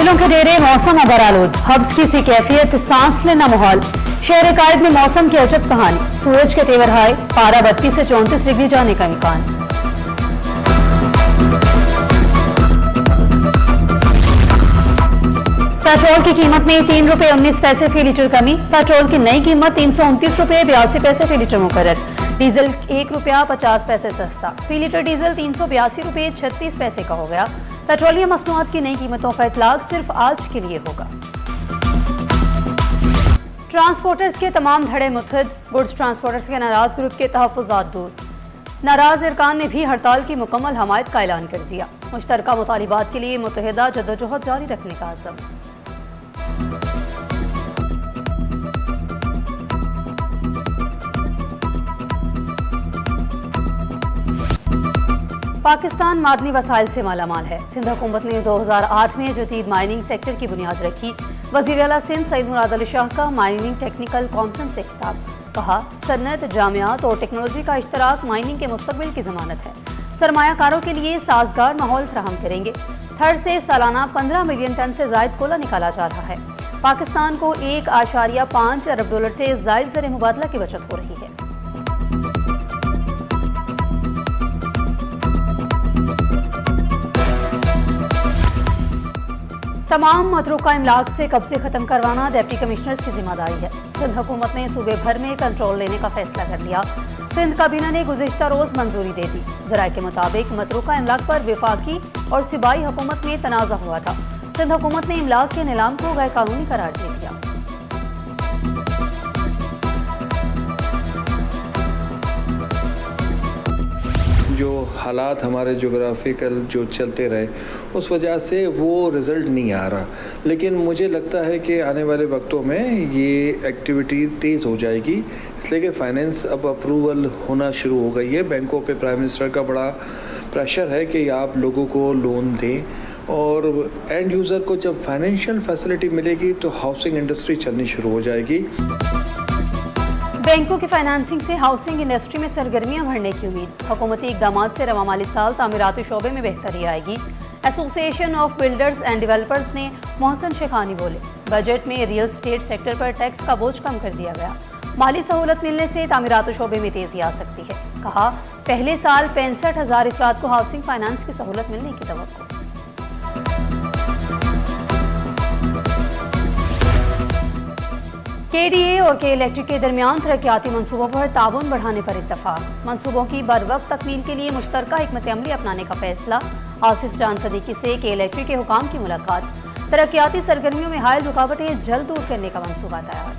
बादलों के डेरे मौसम अबरालूद, हब्स की सी कैफियत, सांस लेना माहौल। शहर कायद में मौसम की अजब कहानी। सूरज के तेवर हाय, पारा 32 से 34 डिग्री जाने का इम्कान। पेट्रोल की कीमत में 3 रुपये 19 पैसे फी लीटर कमी। पेट्रोल की नई कीमत 329 रुपये 82 पैसे फी लीटर मुकर्रर। डीजल 1 रुपया 50 पैसे सस्ता। फी लीटर डीजल 382 रुपये 36 पैसे का हो गया। पेट्रोलियम मसनूआत की नई कीमतों का इतलाक सिर्फ आज के लिए होगा। ट्रांसपोर्टर्स के तमाम धड़े मुत्तहद, गुड्स ट्रांसपोर्टर्स के नाराज ग्रुप के तहफ़्फ़ुज़ात दूर। नाराज अरकान ने भी हड़ताल की मुकम्मल हमायत का ऐलान कर दिया। मुश्तरका मुतालिबात के लिए मुत्तहिदा जद्दोजहद जारी रखने का अज़म। पाकिस्तान मादनी वसाइल से मालामाल है। सिंध हुकूमत ने 2008 में जदीद माइनिंग सेक्टर की बुनियाद रखी। वज़ीर आला सिंध सईद मुराद अली शाह का माइनिंग टेक्निकल कॉन्फ्रेंस से खिताब। कहा, सन्नत, जामियात और टेक्नोलॉजी का इश्तराक माइनिंग के मुस्तकबिल की जमानत है। सरमायाकारों के लिए साजगार माहौल फराहम करेंगे। थर से सालाना 15 मिलियन टन से जायद कोला निकाला जा रहा है। पाकिस्तान को 1.5 अरब डॉलर से जायद ज़र मुबादला की बचत हो रही है। तमाम मतरूका इमलाक से कब्जे खत्म करवाना डिप्टी कमिश्नर्स की जिम्मेदारी है। सिंध हुकूमत ने सूबे भर में कंट्रोल लेने का फैसला कर लिया। सिंध काबीना ने गुज़िश्ता रोज़ मंजूरी दे दी। ज़राए के मुताबिक मतरूका इमलाक पर वफाकी और सूबाई हुकूमत में तनाज़ा हुआ था। सिंध हुकूमत ने इमलाक के निलाम को गैर कानूनी करार दे दिया। जो हालात हमारे जोग्राफिकल जो चलते रहे उस वजह से वो रिज़ल्ट नहीं आ रहा, लेकिन मुझे लगता है कि आने वाले वक्तों में ये एक्टिविटी तेज़ हो जाएगी, इसलिए कि फाइनेंस अब अप्रूवल होना शुरू हो गई है। बैंकों पे प्राइम मिनिस्टर का बड़ा प्रेशर है कि आप लोगों को लोन दें, और एंड यूज़र को जब फाइनेंशियल फैसिलिटी मिलेगी तो हाउसिंग इंडस्ट्री चलनी शुरू हो जाएगी। बैंकों की फाइनेंसिंग से हाउसिंग इंडस्ट्री में सरगर्मियां भरने की उम्मीद। हुकूमती इक़दाम से रवा माली साल तामीराती शोबे में बेहतरी आएगी। Association of builders and developers ने मोहसिन शेखानी बोले, बजट में रियल स्टेट सेक्टर पर टैक्स का बोझ कम कर दिया गया। माली सहूलत मिलने से तामीराती शोबे में तेजी आ सकती है। कहा, पहले साल 65,000 अफराद को हाउसिंग फाइनेंस की सहूलत मिलने की तवक्को। KDA और के इलेक्ट्रिक के दरमियान तरक्याती मनसूबों पर ताउन बढ़ाने पर इत्तफाक। मनसूबों की बरवक्त तकमील के लिए मुश्तरका हिकमत अमली अपनाने का फैसला। आसिफ जान सदीकी से के इलेक्ट्रिक के हुकाम की मुलाकात। तरक्याती सरगर्मियों में हायल रुकावटें जल्द दूर करने का मनसूबा तैयार।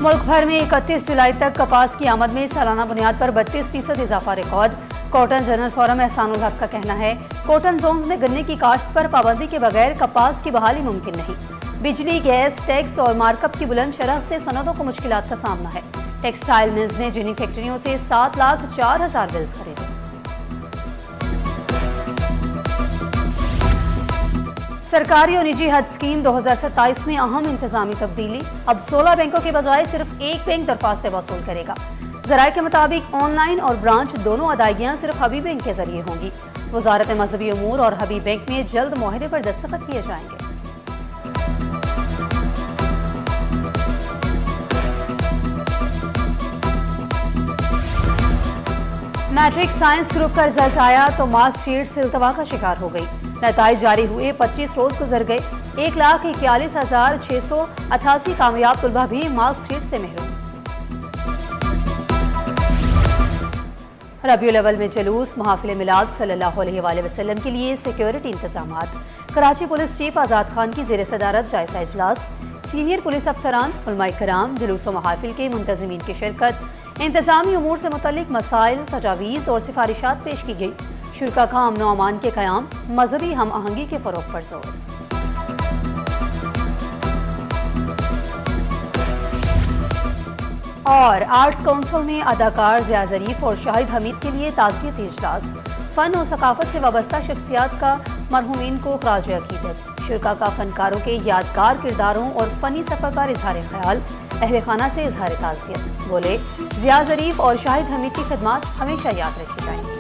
मुल्क भर में 31 जुलाई तक कपास की आमद में सालाना बुनियाद पर 32% इजाफा record. Cotton general forum Ehsanul हक का कहना है, कॉटन जोन्स में गन्ने की काश्त पर पाबंदी के बगैर कपास की बहाली मुमकिन नहीं। बिजली, गैस, टैक्स और मार्कअप की बुलंद शरह से सनदों को मुश्किलात का सामना है। टेक्सटाइल मिल्स ने जिनी फैक्ट्रियों से 7,04,000 बिल्स खरीदे। सरकारी और निजी हज स्कीम 2027 में अहम इंतजामी तब्दीली। अब 16 बैंकों के बजाय सिर्फ एक बैंक दरख्वास्तें वसूल करेगा। ज़राए के मुताबिक ऑनलाइन और ब्रांच दोनों अदायगियाँ सिर्फ हबीब बैंक के जरिए होंगी। वजारत मजहबी उमूर और हबीब बैंक में जल्द मुआहदे पर दस्तखत किए जाएंगे। मैट्रिक साइंस ग्रुप का रिजल्ट आया तो मार्कशीट सिलतवा का शिकार हो गई। नताइज जारी हुए, 25 रोज गुजर गए। 1,41,688 कामयाब तुलबा भी मार्कशीट से महरूम। रबीउल अव्वल में जुलूस, महफिल मिलाद सल्लल्लाहु अलैहि वसल्लम के लिए सिक्योरिटी इंतजामात। कराची पुलिस चीफ आज़ाद खान की ज़ेर सदारत जायजा इजलास। सीनियर पुलिस अफसरान, उलमाए कराम, जुलूस व महफिल के मुंतज़िमीन की शिरकत। इंतजामी उमूर से मुतल्लिक मसाइल, तजावीज़ और सिफारिशात पेश की गई। शुरका का अमन व अमान के क़याम, मजहबी हम आहंगी के फ़रोग़ पर जोर। और आर्ट्स काउंसिल में अदाकार ज़िया ज़रीफ और शाहिद हमीद के लिए ताज़ियती इजलास। फ़न और सकाफ़त से वाबस्ता शख्सियात का मरहूमीन को ख़राज अक़ीदत। शुरका का फ़नकारों के यादगार किरदारों और फ़नी सफ़र पर इज़हार ख़याल। अहले खाना से इजहार ताज़ियत। बोले, जिया ज़रीफ और शाहिद हमीद की खिदमत हमेशा याद रखी जाएंगी।